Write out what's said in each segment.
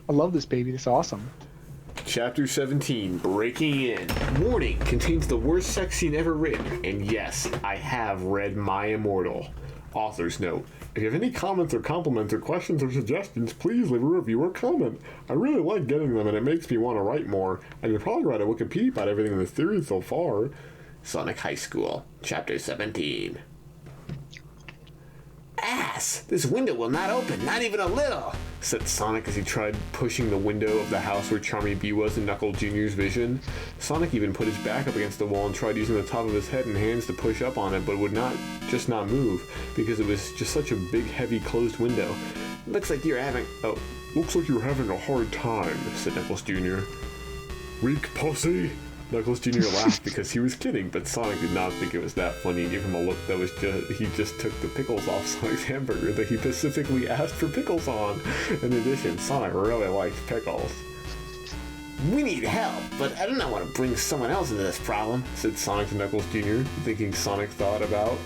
I love this baby. This is awesome. Chapter 17, Breaking In. Warning, contains the worst sex scene ever written. And yes, I have read My Immortal. Author's note. If you have any comments or compliments or questions or suggestions, please leave a review or comment. I really like getting them and it makes me want to write more. I could probably write a Wikipedia about everything in the series so far. Sonic High School, Chapter 17. Ass! This window will not open, not even a little, said Sonic as he tried pushing the window of the house where Charmy B was in Knuckles Jr.'s vision. Sonic even put his back up against the wall and tried using the top of his head and hands to push up on it, but would not move, because it was just such a big, heavy, closed window. Looks like you're having a hard time, said Knuckles Jr. Weak pussy? Knuckles Jr. laughed because he was kidding, but Sonic did not think it was that funny and gave him a look that was he just took the pickles off Sonic's hamburger that he specifically asked for pickles on. In addition, Sonic really likes pickles. We need help, but I do not want to bring someone else into this problem, said Sonic to Knuckles Jr., thinking Sonic thought about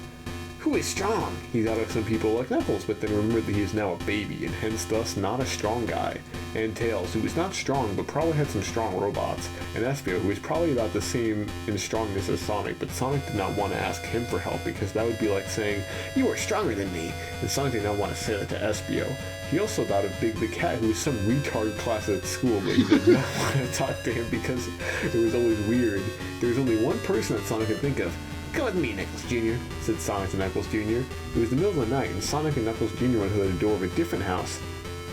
who is strong. He thought of some people like Knuckles, but then remembered that he is now a baby, and hence thus not a strong guy. And Tails, who was not strong, but probably had some strong robots. And Espio, who was probably about the same in strongness as Sonic, but Sonic did not want to ask him for help, because that would be like saying, you are stronger than me, and Sonic did not want to say that to Espio. He also thought of Big the Cat, who was some retard class at school, but he did not want to talk to him because it was always weird. There was only one person that Sonic could think of. Come with me, Knuckles Jr., said Sonic to Knuckles Jr. It was the middle of the night, and Sonic and Knuckles Jr. went to the door of a different house.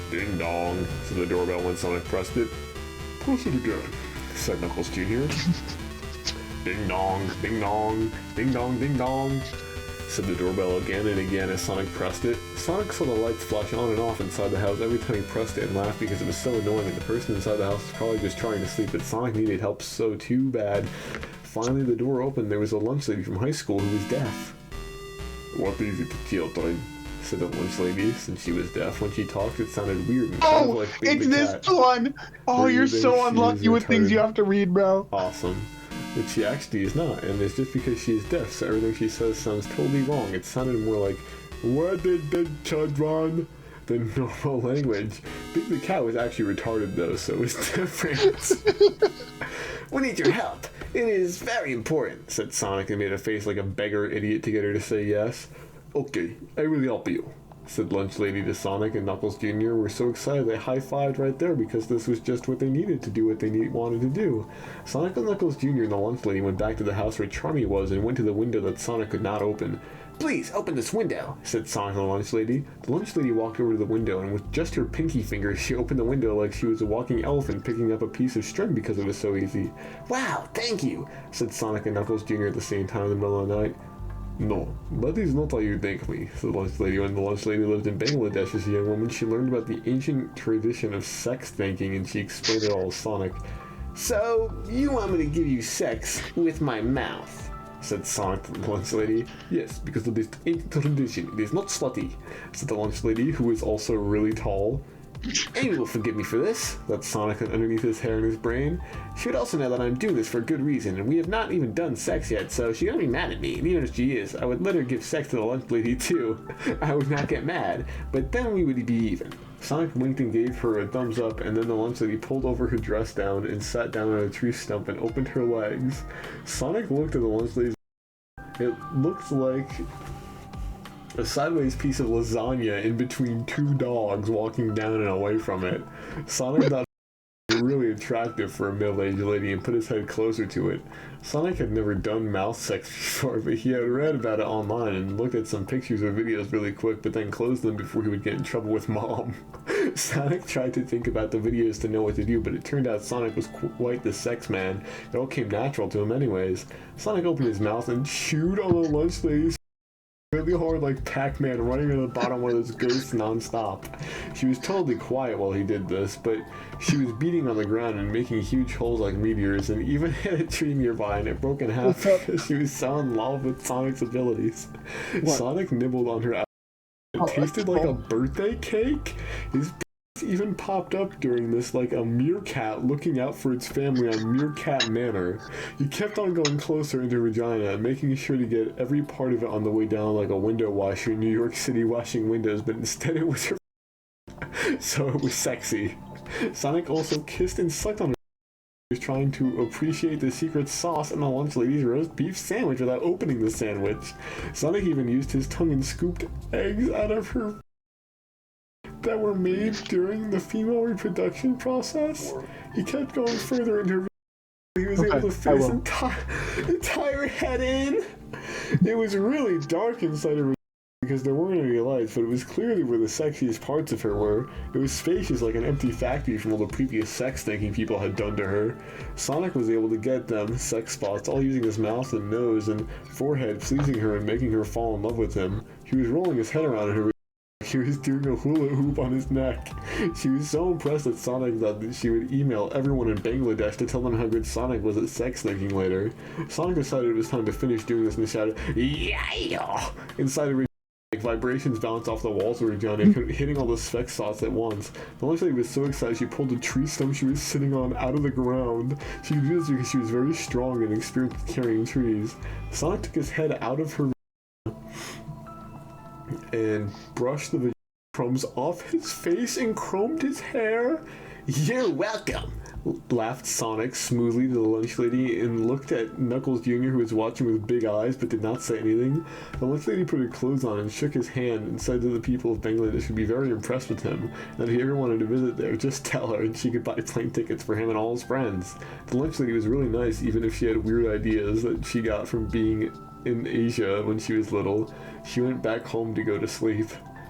Ding dong, said the doorbell when Sonic pressed it. Press it again, said Knuckles Jr. Ding dong, ding dong, ding dong, ding dong, said the doorbell again and again as Sonic pressed it. Sonic saw the lights flash on and off inside the house every time he pressed it and laughed because it was so annoying, and the person inside the house was probably just trying to sleep, but Sonic needed help so too bad. Finally, the door opened. There was a lunch lady from high school who was deaf. What is it, children? Said the lunch lady, since she was deaf. When she talked, it sounded weird. And kind of like Big it's the this Cat. one! Oh, Breathing, you're so unlucky with things you have to read, bro. Awesome. But she actually is not, and it's just because she is deaf, so everything she says sounds totally wrong. It sounded more like, what did the children? Than normal language. Big the Cat was actually retarded though, so it was different. We need your help. It is very important, said Sonic and made a face like a beggar idiot to get her to say yes. Okay, I will help you, said Lunch Lady to Sonic, and Knuckles Jr. were so excited they high-fived right there because this was just what they needed to do what they wanted to do. Sonic and Knuckles Jr. and the Lunch Lady went back to the house where Charmy was and went to the window that Sonic could not open. Please, open this window, said Sonic to the Lunch Lady. The Lunch Lady walked over to the window, and with just her pinky finger, she opened the window like she was a walking elephant picking up a piece of string because it was so easy. Wow, thank you, said Sonic and Knuckles Jr. at the same time in the middle of the night. No, that is not how you thank me, said the Lunch Lady. When the Lunch Lady lived in Bangladesh as a young woman, she learned about the ancient tradition of sex thanking, and she explained it all to Sonic. So, you want me to give you sex with my mouth? Said Sonic to the Lunch Lady. Yes, because of this ancient tradition. It is not slutty, said the Lunch Lady, who was also really tall. Amy will forgive me for this, thought Sonic underneath his hair and his brain. She would also know that I'm doing this for a good reason, and we have not even done sex yet, so she's gonna be mad at me, and even if she is, I would let her give sex to the Lunch Lady too. I would not get mad, but then we would be even. Sonic winked and gave her a thumbs up, and then the Lunch Lady pulled over her dress down and sat down on a tree stump and opened her legs. Sonic looked at the Lunch Lady's. It looked like a sideways piece of lasagna in between two dogs walking down and away from it. Sonic thought it was really attractive for a middle-aged lady and put his head closer to it. Sonic had never done mouth sex before, but he had read about it online and looked at some pictures or videos really quick, but then closed them before he would get in trouble with Mom. Sonic tried to think about the videos to know what to do, but it turned out Sonic was quite the sex man. It all came natural to him anyways. Sonic opened his mouth and chewed on the Lunch Lady's really hard like Pac-Man running to the bottom where those ghosts non-stop. She was totally quiet while he did this, but she was beating on the ground and making huge holes like meteors, and even hit a tree nearby and it broke in half because she was so in love with Sonic's abilities. What? Sonic nibbled on her apple. It tasted like a birthday cake. His even popped up during this like a meerkat looking out for its family on Meerkat Manor. He kept on going closer into vagina, making sure to get every part of it on the way down like a window washer in New York City washing windows, but instead it was her so it was sexy. Sonic also kissed and sucked on her. He was trying to appreciate the secret sauce in the lunch lady's roast beef sandwich without opening the sandwich. Sonic even used his tongue and scooped eggs out of her that were made during the female reproduction process. He kept going further into her. He was able to fit his entire head in. It was really dark inside her because there weren't any lights, but it was clearly where the sexiest parts of her were. It was spacious like an empty factory from all the previous sex thinking people had done to her. Sonic was able to get them sex spots, all using his mouth and nose and forehead, pleasing her and making her fall in love with him. He was rolling his head around in her. He was doing a hula hoop on his neck. She was so impressed at Sonic that she would email everyone in Bangladesh to tell them how good Sonic was at sex thinking later. Sonic decided it was time to finish doing this and shouted, "Yeah!" Inside of vibrations bounced off the walls of her Johnny, hitting all the sex spots at once. The lunch lady was so excited she pulled the tree stump she was sitting on out of the ground. She could do this because she was very strong and experienced carrying trees. Sonic took his head out of her and brushed the crumbs off his face and combed his hair. "You're welcome," laughed Sonic smoothly to the lunch lady and looked at Knuckles Jr., who was watching with big eyes but did not say anything. The lunch lady put her clothes on and shook his hand and said that the people of Bangladesh would be very impressed with him, and if he ever wanted to visit there, just tell her and she could buy plane tickets for him and all his friends. The lunch lady was really nice, even if she had weird ideas that she got from being in Asia when she was little. She went back home to go to sleep.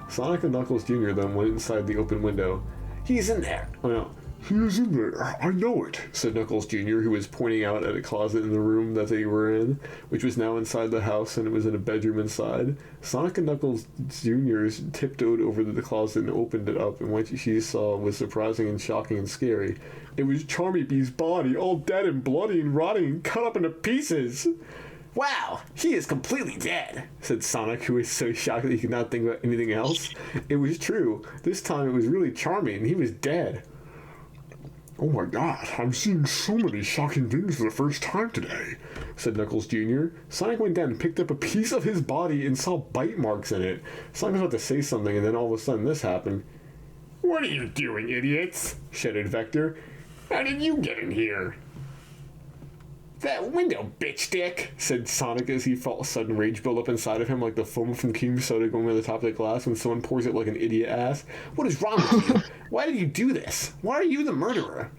Sonic and Knuckles Jr. then went inside the open window. "He's in there." "Oh no. He is in there, I know it," said Knuckles Jr., who was pointing out at a closet in the room that they were in, which was now inside the house and it was in a bedroom inside. Sonic and Knuckles Jr. tiptoed over to the closet and opened it up, and what she saw was surprising and shocking and scary. It was Charmy Bee's body, all dead and bloody and rotting and cut up into pieces. "Wow, he is completely dead," said Sonic, who was so shocked that he could not think about anything else. It was true. This time it was really Charmy, and he was dead. "Oh my god, I'm seeing so many shocking things for the first time today," said Knuckles Jr. Sonic went down and picked up a piece of his body and saw bite marks in it. Sonic was about to say something, and then all of a sudden this happened. "What are you doing, idiots?" shouted Vector. "How did you get in here?" "That window, bitch dick," said Sonic as he felt a sudden rage build up inside of him like the foam from King Soda going over the top of the glass when someone pours it like an idiot ass. "What is wrong with you? Why did you do this? Why are you the murderer?"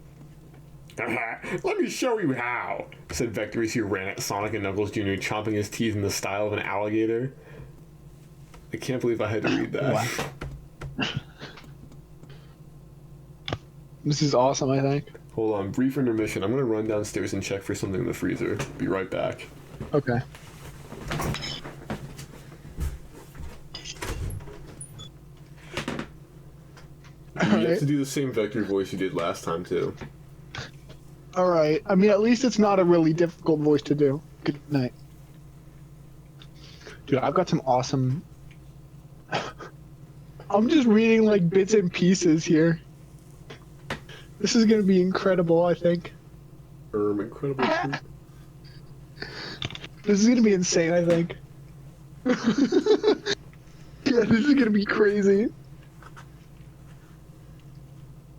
"Let me show you how," said Vector as he ran at Sonic and Knuckles Jr., chomping his teeth in the style of an alligator. I can't believe I had to read that. Wow. This is awesome, I think. Hold on, brief intermission. I'm going to run downstairs and check for something in the freezer. Be right back. Okay. You have to do the same Vector voice you did last time, too. Alright. I mean, at least it's not a really difficult voice to do. Good night. Dude, I've got some awesome... I'm just reading, like, bits and pieces here. This is gonna be incredible, I think. Incredible. This is gonna be insane, I think. Yeah, this is gonna be crazy.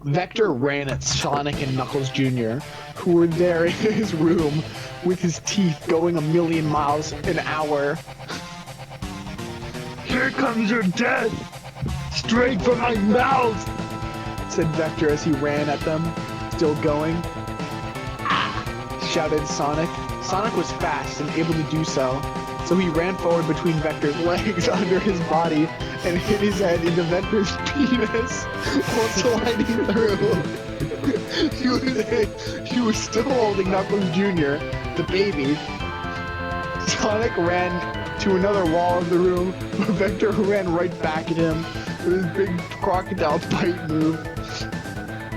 Vector ran at Sonic and Knuckles Jr., who were there in his room with his teeth going 1,000,000 miles an hour. "Here comes your death! Straight from my mouth!" said Vector as he ran at them, still going. Shouted Sonic. Sonic was fast and able to do so, so he ran forward between Vector's legs under his body and hit his head into Vector's penis while sliding through. He was still holding Knuckles Jr., the baby. Sonic ran to another wall of the room, but Vector ran right back at him with his big crocodile bite move.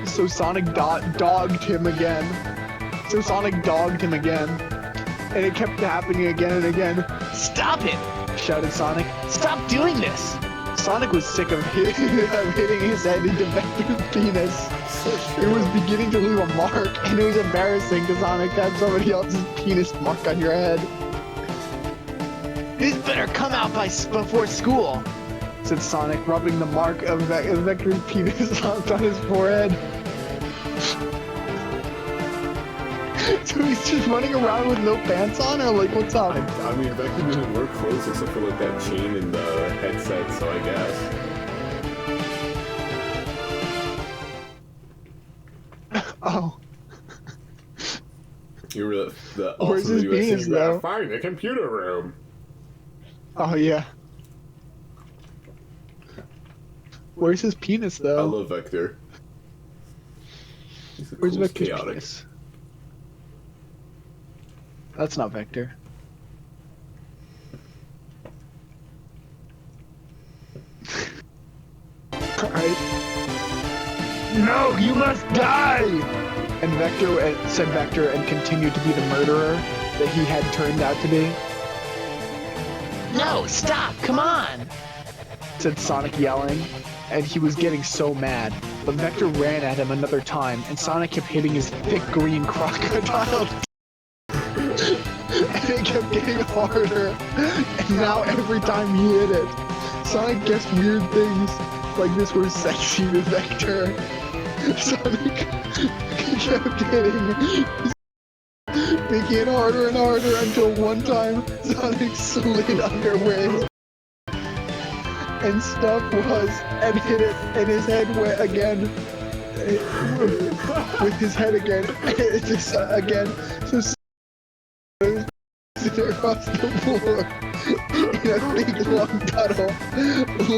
So Sonic dogged him again. And it kept happening again and again. "Stop it!" shouted Sonic. "Stop doing this!" Sonic was sick of hitting his head into Vector's penis. It was beginning to leave a mark, and it was embarrassing to Sonic to have somebody else's penis mark on your head. "This better come out before school," said Sonic, rubbing the mark of Vector's penis on his forehead. So he's just running around with no pants on, or like, what's up? I mean, Vector didn't wear clothes except for like that chain and the headset, so I guess. Oh. You were the Where's awesome his video penis, saying, though? find the computer room. Oh, yeah. Where's his penis, I though? love Vector. He's the Where's coolest Vector's chaotic. penis? That's not Vector. Alright. No, you must die! And Vector said Vector and continued to be the murderer that he had turned out to be. No, stop, come on! Said Sonic yelling, and he was getting so mad. But Vector ran at him another time, and Sonic kept hitting his thick green crocodile. And it kept getting harder, and now every time he hit it, Sonic guessed weird things like this were sexy to Vector. Sonic kept hitting, making it harder and harder until one time Sonic slid under where his and stuff was and hit it, and his head went again with his head again. Just again, so across the floor in a big long tunnel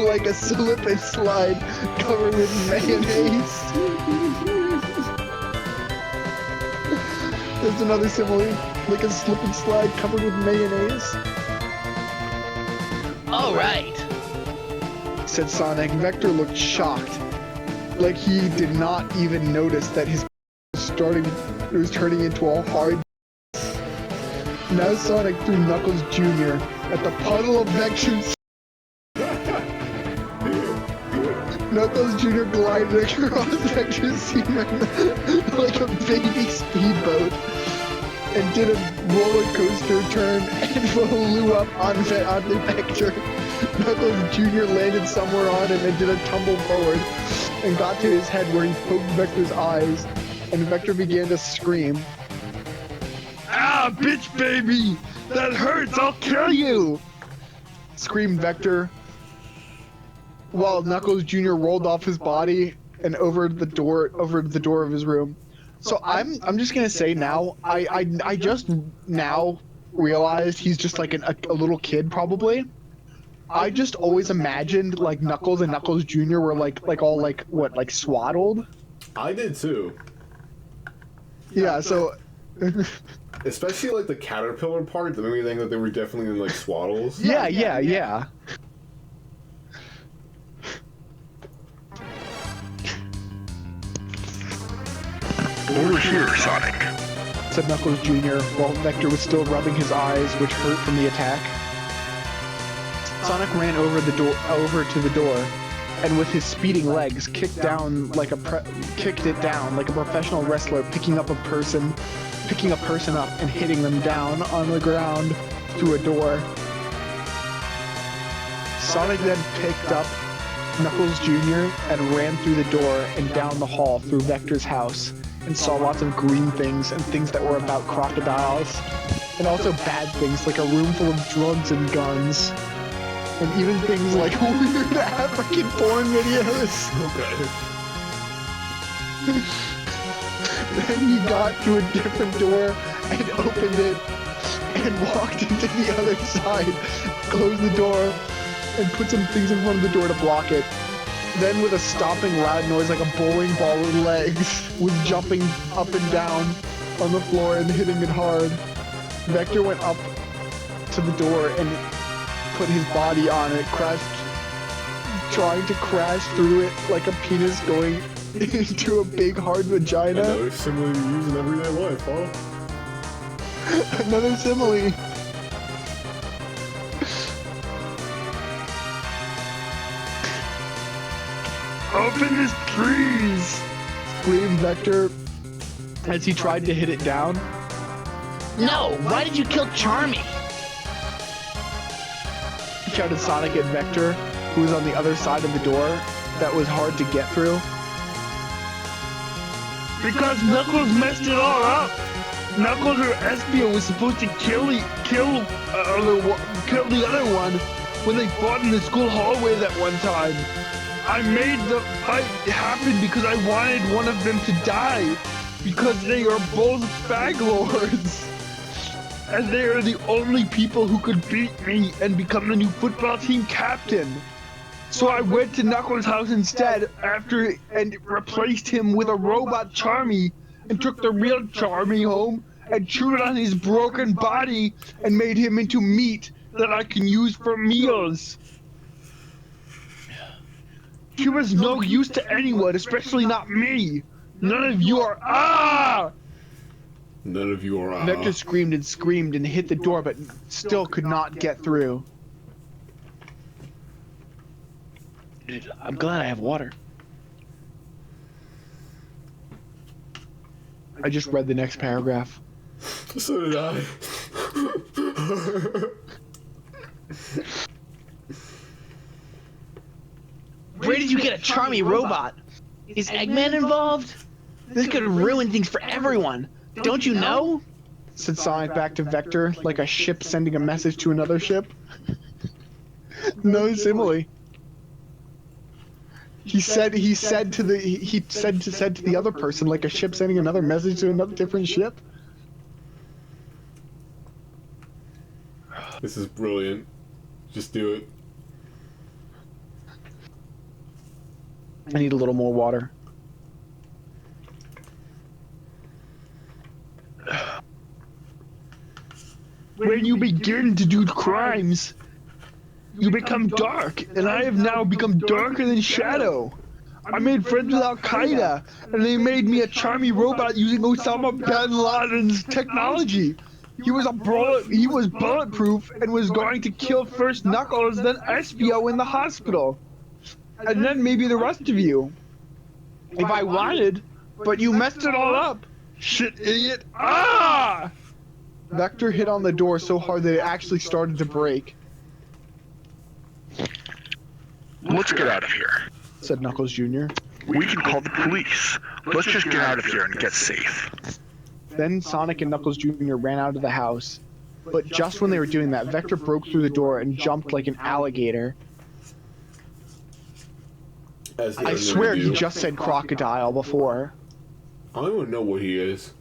like a slip and slide covered with mayonnaise. There's another simile, like a slip and slide covered with mayonnaise. Alright. Said Sonic. Vector looked shocked, like he did not even notice that his was turning into a hard. Now Sonic threw Knuckles Jr. at the puddle of Vector's. Knuckles Jr. glided across Vector's semen like a baby speedboat and did a roller coaster turn and flew up onto Vector. Knuckles Jr. landed somewhere on him and did a tumble forward and got to his head where he poked Vector's eyes, and Vector began to scream. Ah, bitch baby! That hurts! I'll kill you! Screamed Vector, while Knuckles Jr. rolled off his body and over the door of his room. So I'm just gonna say now, I just now realized he's just like a little kid probably. I just always imagined like Knuckles and Knuckles Jr. were like all like swaddled. I did too. Yeah, so Especially like the caterpillar part, that made me think that they were definitely in like swaddles. yeah. Over here, Sonic. Said Knuckles Jr. while Vector was still rubbing his eyes, which hurt from the attack. Sonic ran over to the door, and with his speeding legs kicked it down like a professional wrestler picking a person up and hitting them down on the ground through a door. Sonic then picked up Knuckles Jr. and ran through the door and down the hall through Vector's house, and saw lots of green things and things that were about crocodiles, and also bad things like a room full of drugs and guns, and even things like weird African porn videos. Okay. Then he got to a different door and opened it and walked into the other side, closed the door, and put some things in front of the door to block it. Then with a stomping loud noise like a bowling ball with legs, was jumping up and down on the floor and hitting it hard. Vector went up to the door and put his body on it, trying to crash through it like a penis going into a big hard vagina. Another simile you use in everyday life, huh? Another simile. Open this, please! Screamed Vector as he tried to hit it down. No, why did you kill Charmy? Shouted Sonic at Vector, who was on the other side of the door that was hard to get through. Because Knuckles messed it all up. Knuckles or Espio was supposed to kill the other one when they fought in the school hallway that one time. I made the fight happen because I wanted one of them to die. Because they are both fag lords. And they are the only people who could beat me and become the new football team captain. So I went to Knuckles' house instead and replaced him with a robot Charmy and took the real Charmy home and chewed on his broken body and made him into meat that I can use for meals. He was no use to anyone, especially not me. None of you are None of you are Vector screamed and hit the door, but still could not get through. Dude, I'm glad I have water. I just read the next paragraph. So did I. Where did you get a Charmy robot? Is Eggman involved? This could ruin things for everyone. Don't you know? Said Sonic back to Vector like a ship sending a message to another ship. No simile. He said to the other person like a ship sending another message to another different ship. This is brilliant. Just do it. I need a little more water. When you begin to do crimes, you become dark, and I have now become darker than Shadow. I made friends with Al-Qaeda, and they made me a Charmy robot using Osama bin Laden's technology. He was bulletproof and was going to kill first Knuckles, then Espio in the hospital. And then maybe the rest of you. If I wanted, but you messed it all up. Shit, idiot. Vector hit on the door so hard that it actually started to break, Let's get out of here. said Knuckles Jr. We can call the police. Let's just get out of here and get safe. Then Sonic and Knuckles Jr. ran out of the house. But just when they were doing that, Vector broke through the door and jumped like an alligator. As they I are swear known to he do. just said crocodile before. I don't even know what he is.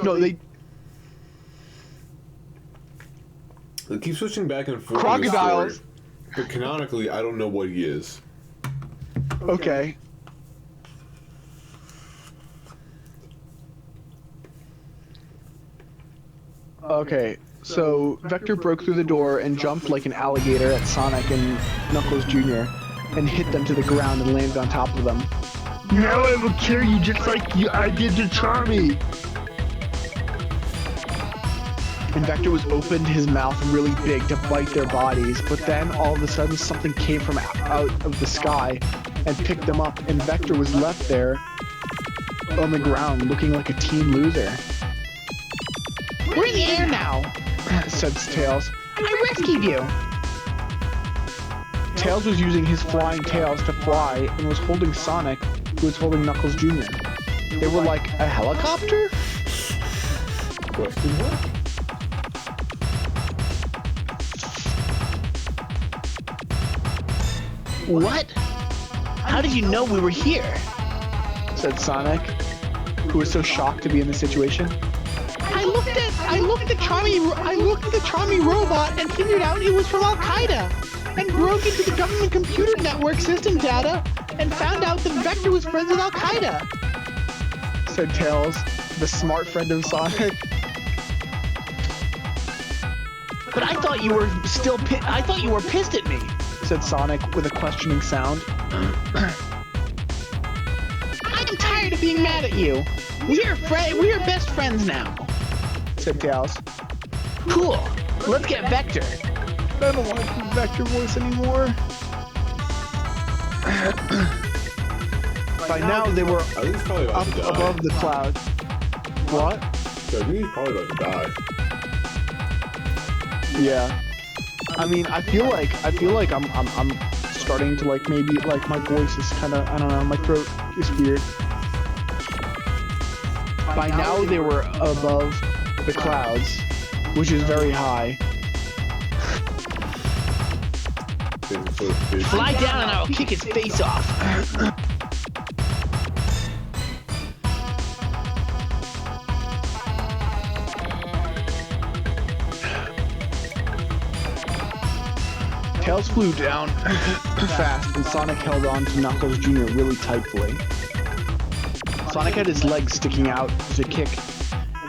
No, they... They keep switching back and forth. Crocodiles. In the story, but canonically, I don't know what he is. Okay. Okay, so Vector broke through the door and jumped like an alligator at Sonic and Knuckles Jr. and hit them to the ground and landed on top of them. Now I will kill you just like I did to Charmy. And Vector was opened his mouth really big to bite their bodies, but then all of a sudden something came from out of the sky and picked them up, and Vector was left there on the ground looking like a teen loser. We're in the air now. Said Tails. I rescued you. Tails was using his flying tails to fly and was holding Sonic, who was holding Knuckles Jr. They were like a helicopter? Question mark? What? How did you know we were here? Said Sonic, who was so shocked to be in the situation. I looked at the Charmy robot and figured out it was from Al-Qaeda and broke into the government computer network system data and found out that Vector was friends with Al-Qaeda. Said Tails, the smart friend of Sonic. But I thought you were pissed at me. Said Sonic with a questioning sound. I'm tired of being mad at you. We are best friends now. Said Tails. Cool. Let's get Vector. I don't want to do Vector voice anymore. By now they were I think he's probably about up to die. above the cloud. What? So I think he's probably about to die. Yeah. I mean, I feel like I'm starting to like maybe like my voice is kind of, I don't know, my throat is weird. By now they were above the clouds, which is very high. Fly down and I will kick his face off. Tails flew down fast, and Sonic held on to Knuckles Jr. really tightly. Sonic had his legs sticking out to kick,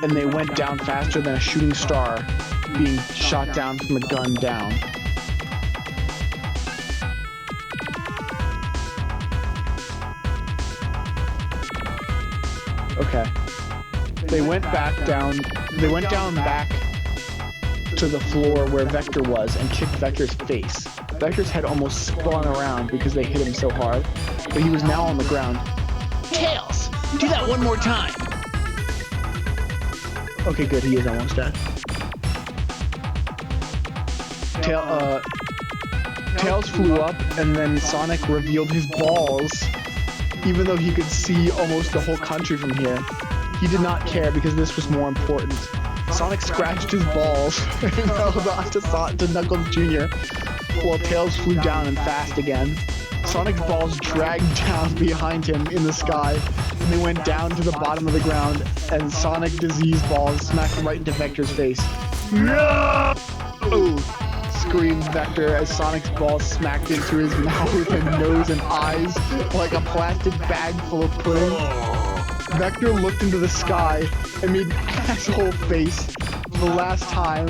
and they went down faster than a shooting star being shot down from a gun down. Okay. They went down back to the floor where Vector was and kicked Vector's face. Vector's head almost spun around because they hit him so hard, but he was now on the ground. Tails, do that one more time. Okay, good, he is almost dead. Tails flew up, and then Sonic revealed his balls. Even though he could see almost the whole country from here, he did not care because this was more important. Sonic scratched his balls and held on to Knuckles Jr. while Tails flew down and fast again. Sonic's balls dragged down behind him in the sky, and they went down to the bottom of the ground, and Sonic disease balls smacked right into Vector's face. No! Screamed Vector as Sonic's balls smacked into his mouth and nose and eyes like a plastic bag full of pudding. Vector looked into the sky and made an asshole face for the last time,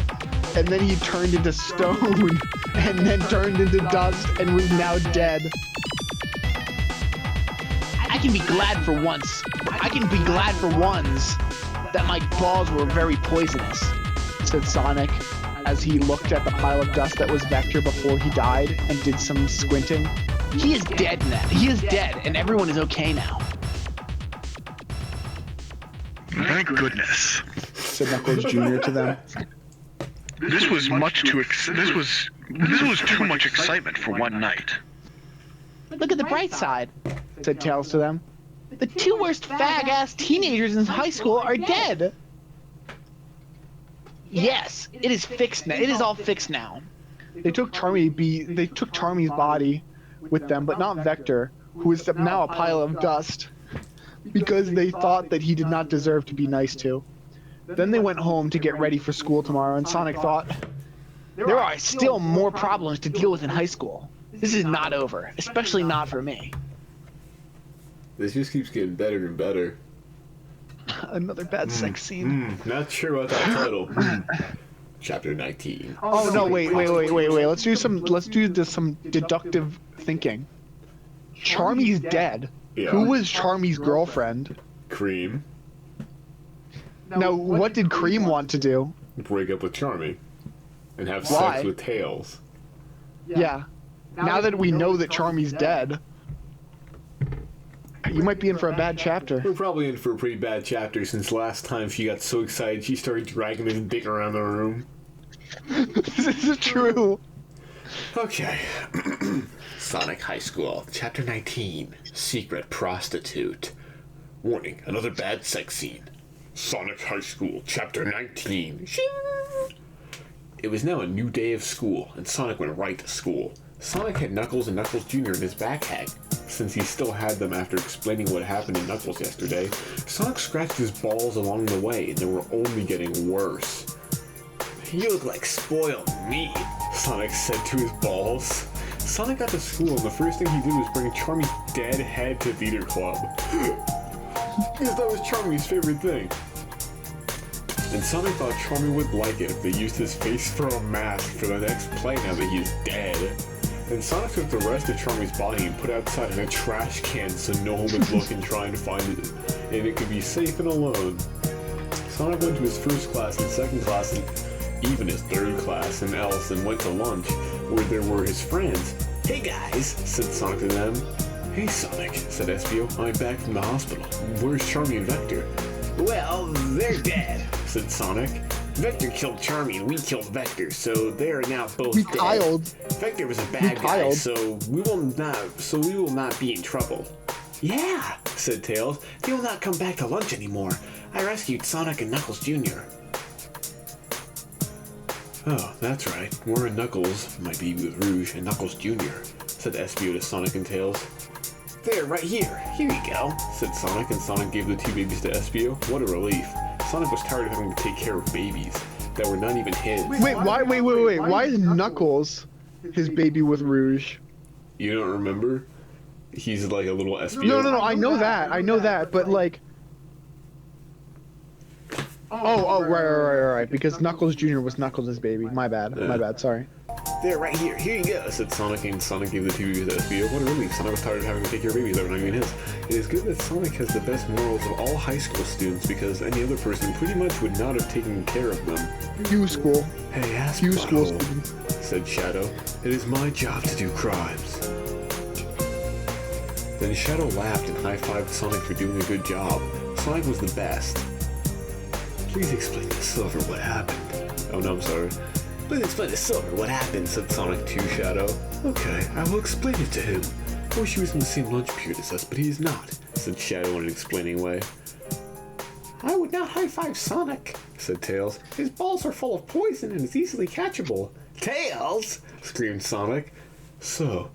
and then he turned into stone, and then turned into dust, and was now dead. I can be glad for once that my balls were very poisonous, said Sonic, as he looked at the pile of dust that was Vector before he died and did some squinting. He is dead now. He is dead, and everyone is okay now. Thank goodness. Said Knuckles Jr. to them. This was too much excitement for one night. Look at the bright side. Said Tails to them. The two worst fag-ass teenagers in high school are dead. Yes, it is fixed now. It is all fixed now. They took Charmy's body with them, but not Vector, who is now a pile of dust, because they thought that he did not deserve to be nice to. Then they went home to get ready for school tomorrow, and Sonic thought, There are still more problems to deal with in high school. This is not over, especially not for me. This just keeps getting better and better. another bad sex scene. Not sure about that title. Chapter 19. Oh no! Wait! Let's do some deductive thinking. Charmy's dead. Yeah. Who was Charmy's girlfriend? Cream. Now, what did Cream want to do? Break up with Charmy. And have Why? sex with Tails. Yeah. Now that we know that Charmy's dead, you might be in for a bad chapter. We're probably in for a pretty bad chapter since last time she got so excited she started dragging his dick around the room. This is true. Okay. Sonic High School, Chapter 19. Secret Prostitute. Warning, another bad sex scene. Sonic High School, Chapter 19. Shing! It was now a new day of school, and Sonic went right to school. Sonic had Knuckles and Knuckles Jr. in his backpack, since he still had them after explaining what happened to Knuckles yesterday. Sonic scratched his balls along the way, and they were only getting worse. "You look like spoiled meat," Sonic said to his balls. Sonic got to school, and the first thing he did was bring Charmy's dead head to theater club. Because that was Charmy's favorite thing. And Sonic thought Charmy would like it if they used his face for a mask for the next play now that he's dead. And Sonic took the rest of Charmy's body and put it outside in a trash can so no one would look and try and find it, and it could be safe and alone. Sonic went to his first class and second class and even his third class and else, and went to lunch, where there were his friends. "Hey guys," said Sonic to them. "Hey Sonic," said Espio, "I'm back from the hospital. Where's Charmy and Vector?" "Well, they're dead," said Sonic. "Vector killed Charmy and we killed Vector, so they are now both We dead. piled. Vector was a bad guy, so we will not be in trouble." Yeah, said Tails. They will not come back to lunch anymore. I rescued Sonic and Knuckles Jr. Oh, that's right. Warren Knuckles, my baby with Rouge, and Knuckles Jr., said Espio to Sonic and Tails. They're right here. Here you go, said Sonic, and Sonic gave the two babies to Espio. What a relief. Sonic was tired of having to take care of babies that were not even his. Wait, why is Knuckles his baby with Rouge? You don't remember? He's like a little Espio. No, I know that, but like... Oh, right, because Knuckles Jr. was Knuckles' baby. My bad, sorry. They're right here. Here you go. Said Sonic, and Sonic gave the two babies to Espio. What a relief. Sonic was tired of having to take care of babies that were not even his. It is good that Sonic has the best morals of all high school students, because any other person pretty much would not have taken care of them. You school. Hey, ask You school butthole, students. said Shadow. It is my job to do crimes. Then Shadow laughed and high-fived Sonic for doing a good job. Sonic was the best. Please explain to Silver what happened. Oh no, I'm sorry. Please explain to Silver what happened, said Sonic to Shadow. Okay, I will explain it to him. I wish he was in the same lunch period as us, but he is not, said Shadow in an explaining way. I would not high-five Sonic, said Tails. His balls are full of poison and is easily catchable. Tails! Screamed Sonic. So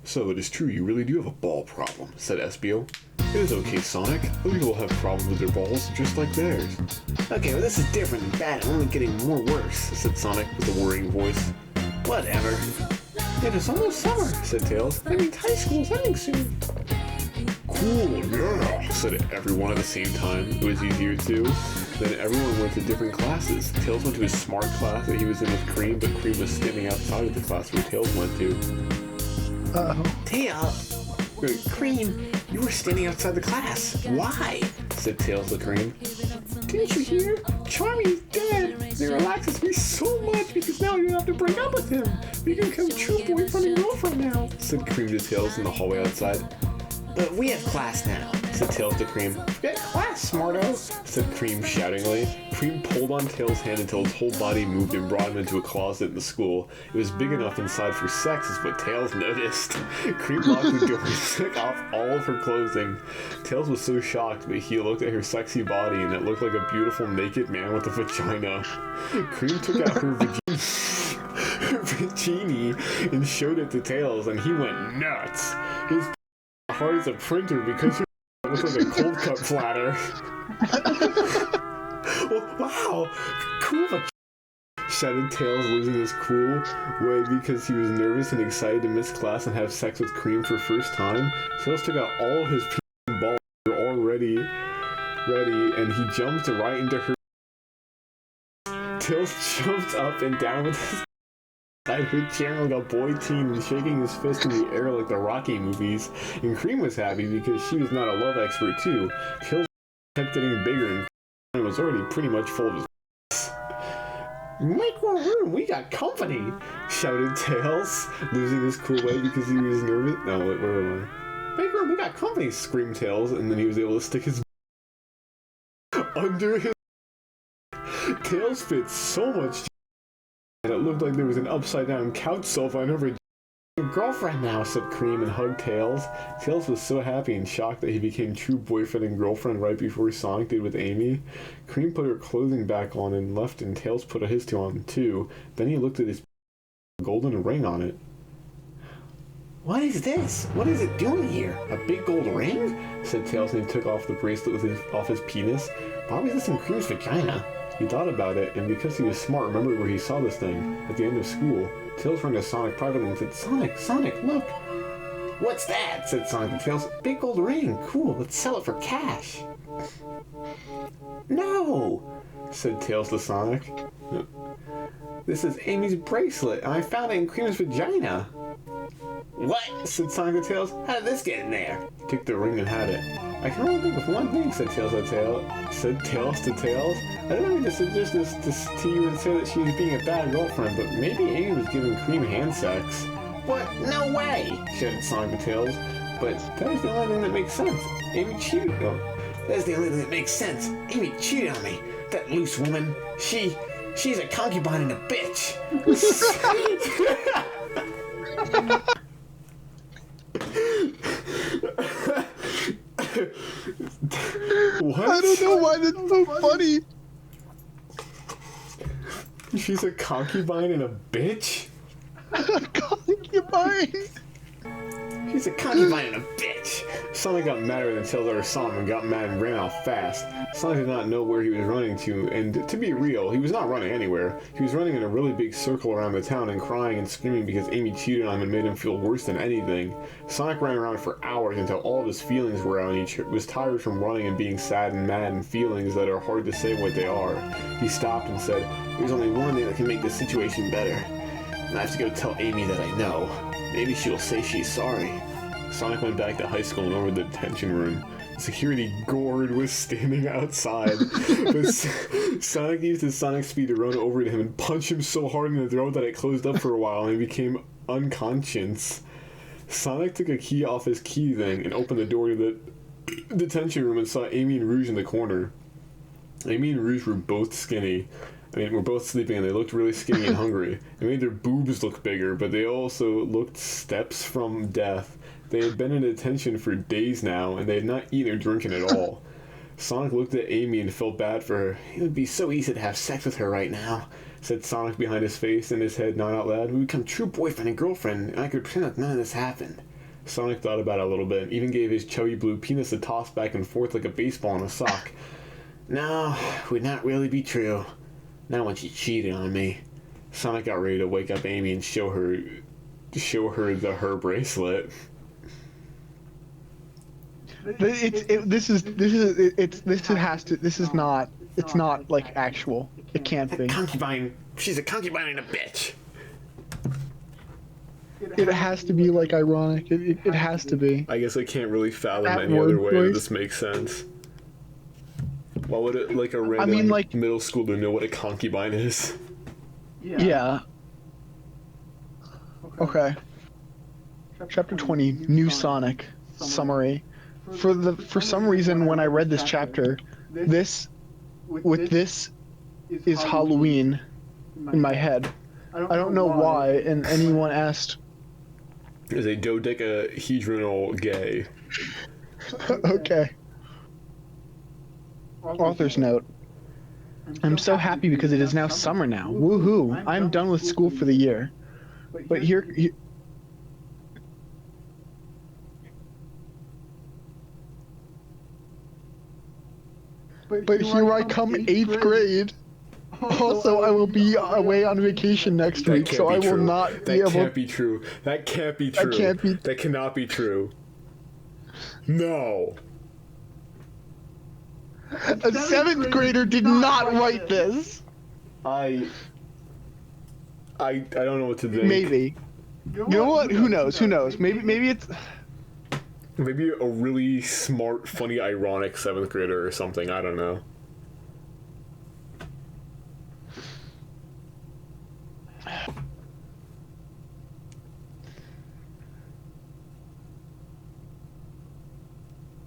it is true you really do have a ball problem, said Espio. It is okay, Sonic. Other people have problems with their balls just like theirs. Okay, well this is different and bad and only getting more worse, said Sonic with a worrying voice. Whatever. It is almost summer, said Tails. That means high school's ending soon. Cool, yeah, said everyone at the same time. It was easier too. Then everyone went to different classes. Tails went to his smart class that he was in with Cream, but Cream was standing outside of the class where Tails went to. Cream, you were standing outside the class. Why? Said Tails to Cream. Didn't you hear? Charmy's dead. It relaxes me so much because now you don't have to break up with him. We can become true boyfriend and girlfriend now, said Cream to Tails in the hallway outside. But we have class now, said Tails to Cream. Forget class, smarto, said Cream shoutingly. Cream pulled on Tails' hand until his whole body moved and brought him into a closet in the school. It was big enough inside for sex is what Tails noticed. Cream locked the door and took off all of her clothing. Tails was so shocked, but he looked at her sexy body and it looked like a beautiful naked man with a vagina. Cream took out her vagina and showed it to Tails, and he went nuts. His hard as a printer because it looks like a cold cut platter. Wow, cool. Shouted Tails, losing his cool way because he was nervous and excited to miss class and have sex with Cream for the first time. Tails took out all of his balls that were already ready, and he jumped right into her. Tails jumped up and down with his side her chair like a boy teen and shaking his fist in the air like the Rocky movies. And Cream was happy because she was not a love expert too. Tails kept getting bigger and Cream was already pretty much full of his. Make more room, we got company, shouted Tails, losing his cool way because he was nervous. No, wait, where am I? Make room, we got company, screamed Tails, and then he was able to stick his under his. Tails fit so much and it looked like there was an upside down couch sofa on her girlfriend now, said Cream and hugged Tails. Tails was so happy and shocked that he became true boyfriend and girlfriend right before Sonic did with Amy. Cream put her clothing back on and left, and Tails put his two on too. Then he looked at his golden ring on it. What is this? What is it doing here? A big gold ring? Said Tails, and he took off the bracelet off his penis. Why was this in Cream's vagina? He thought about it, and because he was smart, remembered where he saw this thing at the end of school. Tails ran to Sonic privately and said, Sonic, look! What's that? Said Sonic to Tails. Big gold ring. Cool, let's sell it for cash. No! Said Tails to Sonic. This is Amy's bracelet, and I found it in Cream's vagina. What? Said Sonic to Tails. How did this get in there? He took the ring and had it. I can only think of one thing, said Tails to Tails. Said Tails to Tails. I don't mean to suggest this to you and say that she was being a bad girlfriend, but maybe Amy was giving Cream hand sex. What? No way! Shouted Sonic to Tails. But that is the only thing that makes sense. Amy cheated on me. That's the only thing that makes sense. Amy cheated on me. That loose woman. She's a concubine and a bitch. What? I don't know why that's so funny. She's a concubine and a bitch? Concubine. She's a concubine and a bitch! Sonic got madder than Salazar saw him and got mad and ran off fast. Sonic did not know where he was running to, and to be real, he was not running anywhere. He was running in a really big circle around the town and crying and screaming because Amy cheated on him and made him feel worse than anything. Sonic ran around for hours until all of his feelings were out and he was tired from running and being sad and mad and feelings that are hard to say what they are. He stopped and said, "There's only one thing that can make this situation better. And I have to go tell Amy that I know. Maybe she'll say she's sorry." Sonic went back to high school and over to the detention room. Security Gord was standing outside. But Sonic used his Sonic speed to run over to him and punch him so hard in the throat that it closed up for a while and he became unconscious. Sonic took a key off his key thing and opened the door to the detention room and saw Amy and Rouge in the corner. Amy and Rouge were both skinny. We're both sleeping and they looked really skinny and hungry. It made their boobs look bigger, but they also looked steps from death. They had been in detention for days now, and they had not eaten or drinking at all. Sonic looked at Amy and felt bad for her. "It would be so easy to have sex with her right now," said Sonic behind his face and his head not out loud. "We would become true boyfriend and girlfriend, and I could pretend like none of this happened." Sonic thought about it a little bit, and even gave his chubby blue penis a toss back and forth like a baseball in a sock. "No, it would not really be true. Not when she cheated on me." Sonic got ready to wake up Amy and show her her bracelet. This is not like actual. It can't be. Concubine. She's a concubine and a bitch. It has to be like ironic. It has to be. I guess I can't really fathom That any other word way that choice. this makes sense. Why would it, like a random middle schooler know what a concubine is? Yeah. Okay. Chapter 20, New Sonic. Summary. For some reason, when I read this chapter, this is Halloween in my head. I don't know why, and anyone asked. Is a dodecahedronal gay. Okay. Author's note. I'm so happy because it is now summer now. Woohoo! I'm done with school for the year. But here I come 8th grade. Also, I will be away on vacation next week, so I will not be able. That can't be true. That can't be true. That cannot be true. No. A 7th grader did not write this. I don't know what to think. Maybe. You know what? Who knows? Maybe it's. Maybe a really smart, funny, ironic 7th grader or something. I don't know.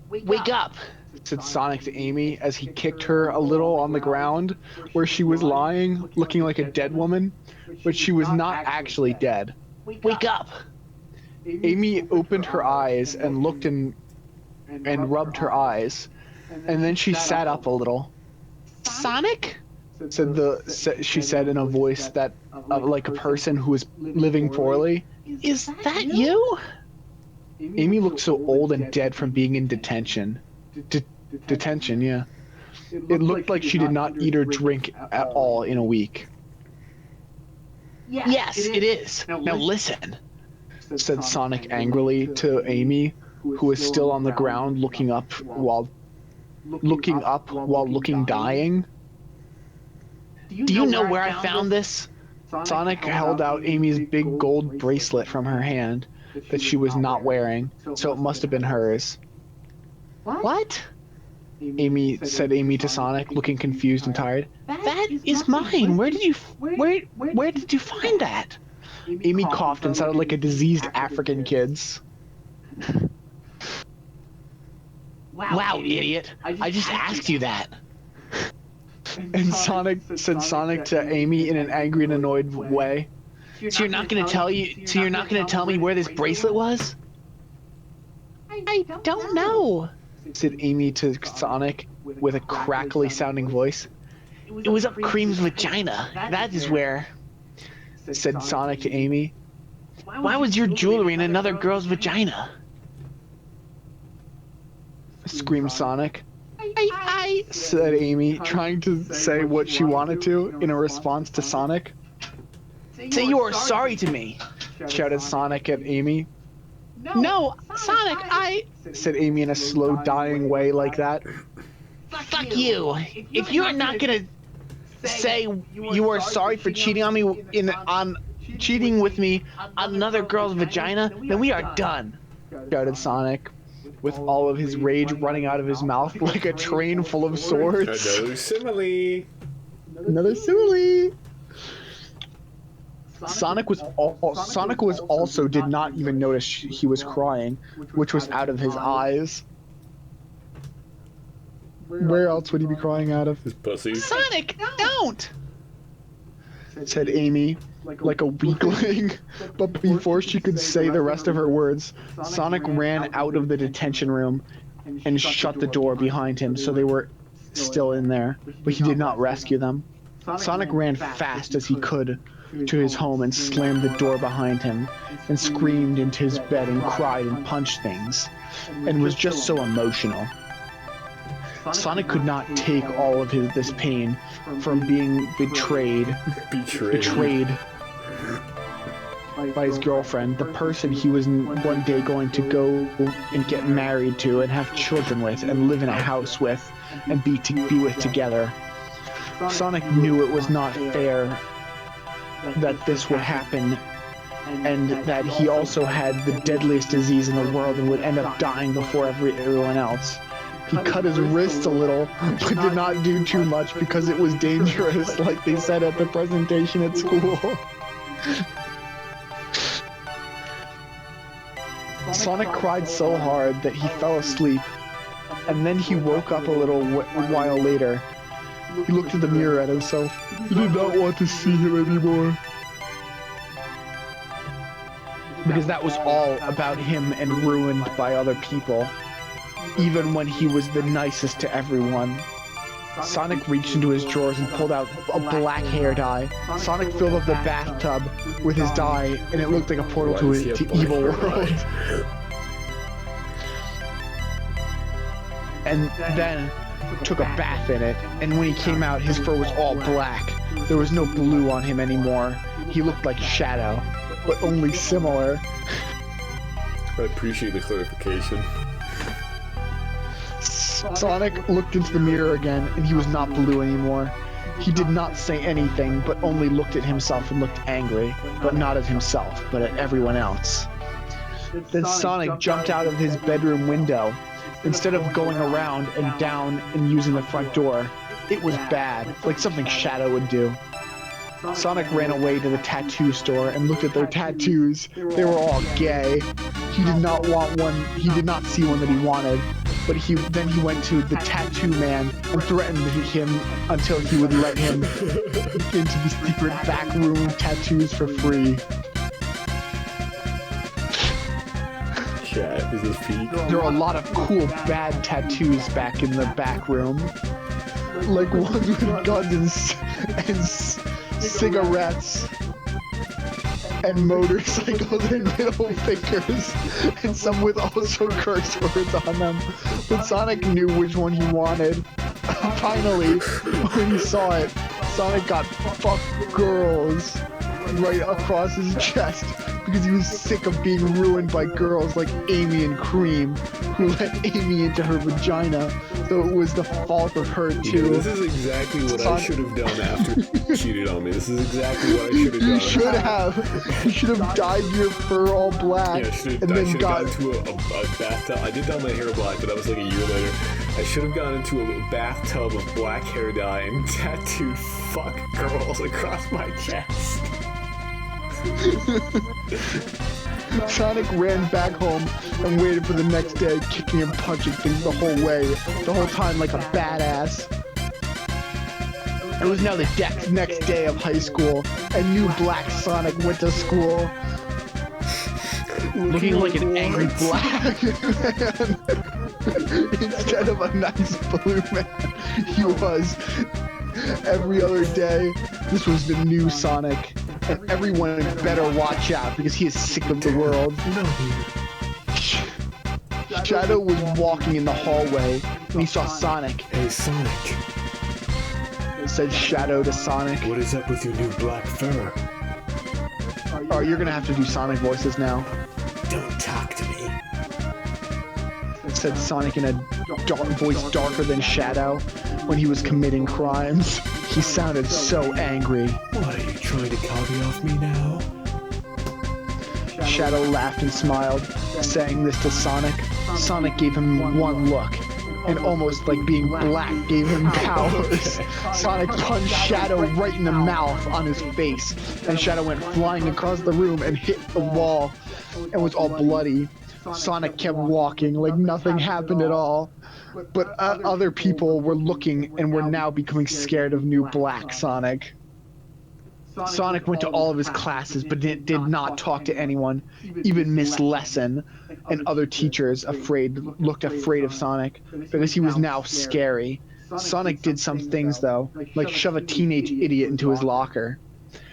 Wake up! Said Sonic to Amy as he kicked her a little on the ground where she was lying, looking like a dead woman, but she was not actually dead. Wake up! Amy opened her eyes and looked and rubbed her eyes, and then she sat up a little. Sonic? She said in a voice that like a person who was living poorly. Is that you? Amy looked so old and dead from being in detention. Detention, yeah. It looked like she did not eat or drink at all in a week. Yes, it is. Now listen. Said Sonic angrily to Amy, who was still on the ground looking up while looking dying. Do you know where I found this? Sonic held out Amy's big gold bracelet from her hand that she was not wearing, so it must have been hers. What? Amy said to Sonic, looking confused and tired. That is mine. Where did you find that? Amy coughed and sounded like a diseased African kid's. Wow, idiot. I just asked you that. And Sonic said to Amy in an angry and annoyed way. So you're not gonna tell me where this bracelet was? I don't know, said Amy to Sonic with a crackly sounding voice. It was up Cream's vagina. That is where. Said Sonic to Amy. Why was your jewelry in another girl's vagina? Screamed Sonic. Said Amy, trying to say what she wanted to in a response to Sonic. Say you are sorry to me. Shouted Sonic at Amy. No, Sonic, Said Amy in a slow, dying way like that. Fuck you. If you are not gonna say you are sorry for cheating on me on cheating with me on another girl's vagina, then we are done. Shouted Sonic, with all of his rage running out of his mouth like a train full of swords. Another simile. Another simile. Sonic was also did not even notice he was crying, which was out of his eyes. Where else would he be crying out of? His pussy. Sonic, don't! Said Amy, like a weakling. But before she could say the rest of her words, Sonic ran out of the detention room and shut the door behind him, so they were still in there, but he did not rescue them. Sonic ran fast as he could to his home and slammed the door behind him and screamed into his bed and cried and punched things and was just so emotional. Sonic could not take all of this pain from being betrayed by his girlfriend, the person he was one day going to go and get married to and have children with and live in a house with and be with together. Sonic knew it was not fair that this would happen, and that he also had the deadliest disease in the world and would end up dying before everyone else. He cut his wrist a little, but did not do too much because it was dangerous, like they said at the presentation at school. Sonic cried so hard that he fell asleep, and then he woke up a little while later. He looked in the mirror at himself. He did not want to see him anymore. Because that was all about him and ruined by other people. Even when he was the nicest to everyone. Sonic reached into his drawers and pulled out a black hair dye. Sonic filled up the bathtub with his dye, and it looked like a portal to his evil world. And then took a bath in it, and when he came out, his fur was all black. There was no blue on him anymore. He looked like Shadow, but only similar. I appreciate the clarification. Sonic looked into the mirror again, and he was not blue anymore. He did not say anything, but only looked at himself and looked angry, but not at himself, but at everyone else. Then Sonic jumped out of his bedroom window. Instead of going around and down and using the front door, it was bad, like something Shadow would do. Sonic ran away to the tattoo store and looked at their tattoos. They were all gay. He did not want one, he did not see one that he wanted, but then he went to the tattoo man and threatened him until he would let him into the secret back room tattoos for free. Chat, is this peak? There are a lot of cool bad tattoos back in the back room. Like ones with guns and cigarettes and motorcycles and middle fingers, and some with also curse words on them. But Sonic knew which one he wanted. Finally, when he saw it, Sonic got "fuck girls" right across his chest because he was sick of being ruined by girls like Amy and Cream, who let Amy into her vagina, so it was the fault of her too. You know, this is exactly what I should have done after you cheated on me. This is exactly what I should have done. You should have. You should have dyed your fur all black, Yeah, and then got into a bathtub. I did dye my hair black, but that was like a year later. I should have gone into a bathtub of black hair dye and tattooed "fuck girls" across my chest. Sonic ran back home and waited for the next day, kicking and punching things the whole way, the whole time like a badass. It was now the next day of high school, and new Black Sonic went to school. looking like an angry black man. Instead of a nice blue man, he was. Every other day, this was the new Sonic, and everyone better watch out because he is sick of the world. Shadow was walking in the hallway when he saw Sonic. Hey, Sonic. Said Shadow to Sonic. What is up with your new black fur? Oh, you're gonna have to do Sonic voices now. Don't talk to me. Said Sonic in a voice darker than Shadow when he was committing crimes. He sounded so angry. What, are you trying to copy off me now? Shadow laughed and smiled, saying this to Sonic. Sonic gave him one look, and almost like being black gave him powers. Sonic punched Shadow right in the mouth on his face, and Shadow went flying across the room and hit the wall and was all bloody. Sonic kept walking like nothing happened at all, but other people were looking and were now becoming scared of new black Sonic. Sonic went to all of his classes but did not talk to anyone, even Miss Lesson and other teachers looked afraid of Sonic because he was now scary. Sonic did some things though, like shove a teenage idiot into his locker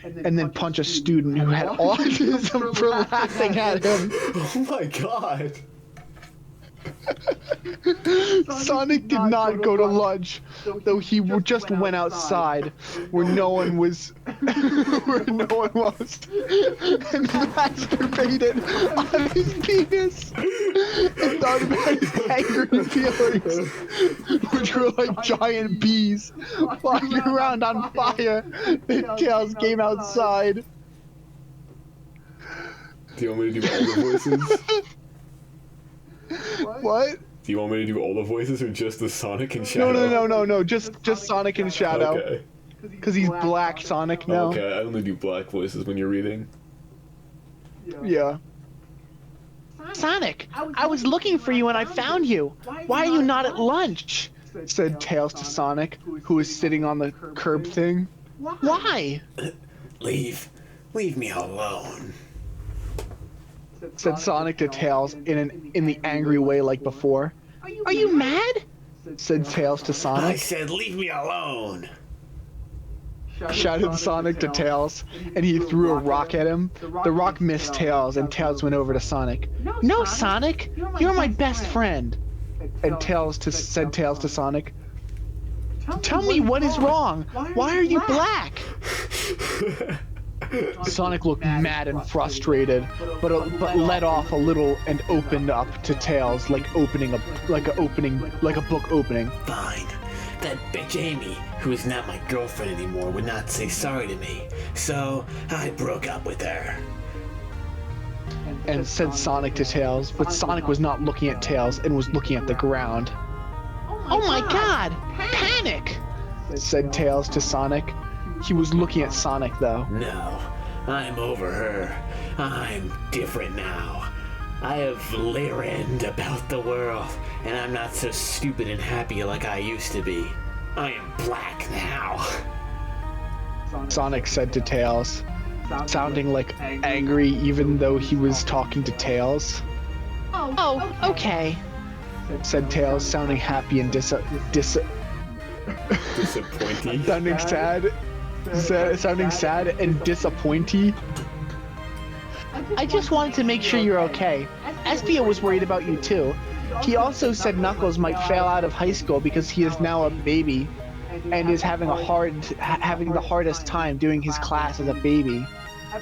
and then punch a student who had autism for laughing at him. Oh my god. Sonic did not go to lunch, though he just went outside where no one was, and masturbated on his penis and thought about his angry feelings, which were like giant bees flying around on fire. Their tails came outside. Do you want me to do all the voices? What? Do you want me to do all the voices or just the Sonic and Shadow? No. Just Sonic and Shadow. Okay. Because he's Black Sonic now. Okay, I only do black voices when you're reading. Yeah. Sonic, I was looking for you and I found you. Why are you not at lunch? Said Tails to Sonic, who was sitting on the curb thing. Why? Leave me alone. Said Sonic to Tails in the angry way like before. Are you mad? Said Tails to I Sonic. said leave me alone. Shouted Sonic to Tails, and he threw a rock at him. The rock missed Tails, and Tails went over to Sonic. No, Sonic, you're my best friend. And said Tails to Sonic. Tell me what is wrong. Why are you black? Sonic looked mad and frustrated, but let off a little and opened up to Tails like a book opening. Fine. That bitch Amy, who is not my girlfriend anymore, would not say sorry to me. So I broke up with her. And said Sonic to Tails, but Sonic was not looking at Tails and was looking at the ground. Oh my god! Panic! Said Tails to Sonic. He was looking at Sonic though. No, I'm over her. I'm different now. I have learned about the world, and I'm not so stupid and happy like I used to be. I am black now. Sonic said to Tails, sounding like angry even though he was talking to Tails. Oh, okay. Said Tails, sounding happy and Disappointing. sounding sad and disappointing. I just wanted to make sure you're okay. Espio was worried about you too. He also said Knuckles might fail out of high school because he is now a baby and is having the hardest time doing his class as a baby.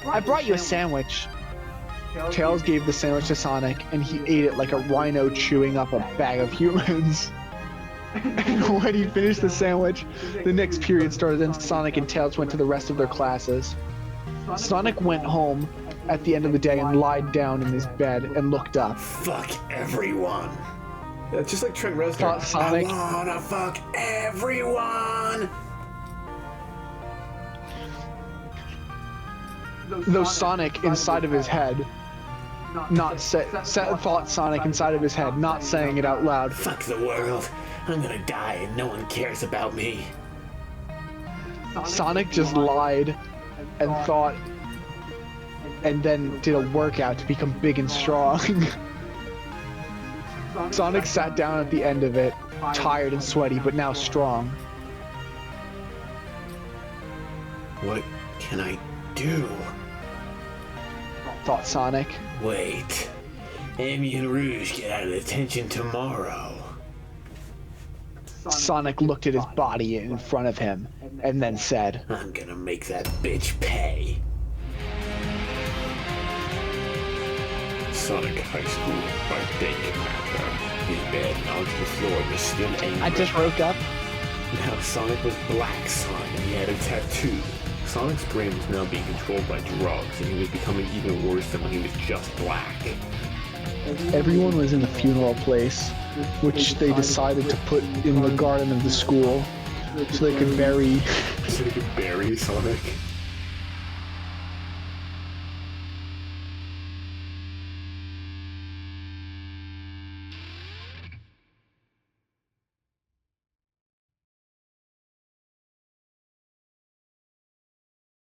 I brought you a sandwich. Tails gave the sandwich to Sonic, and he ate it like a rhino chewing up a bag of humans. And when he finished the sandwich, the next period started and Sonic and Tails went to the rest of their classes. Sonic went home at the end of the day and lied down in his bed and looked up. Fuck everyone. Yeah, just like Trent Reznor. Thought Sonic. I wanna fuck everyone. Though Sonic inside of his head, thought Sonic inside of his head, not saying it out loud. Fuck the world. I'm gonna die and no one cares about me. Sonic just lied and thought and then did a workout to become big and strong. Sonic sat down at the end of it, tired and sweaty, but now strong. What can I do? Thought Sonic. Wait. Amy and Rouge get out of detention tomorrow. Sonic looked at his body in front of him, and then said, I'm gonna make that bitch pay. Sonic High School by Bacon Matter. His bed onto the floor and was still angry. I just woke up. Now Sonic was Black Sonic and he had a tattoo. Sonic's brain was now being controlled by drugs and he was becoming even worse than when he was just black. everyone was in the funeral place, which they decided to put in the garden of the school so they could bury So you could bury Sonic.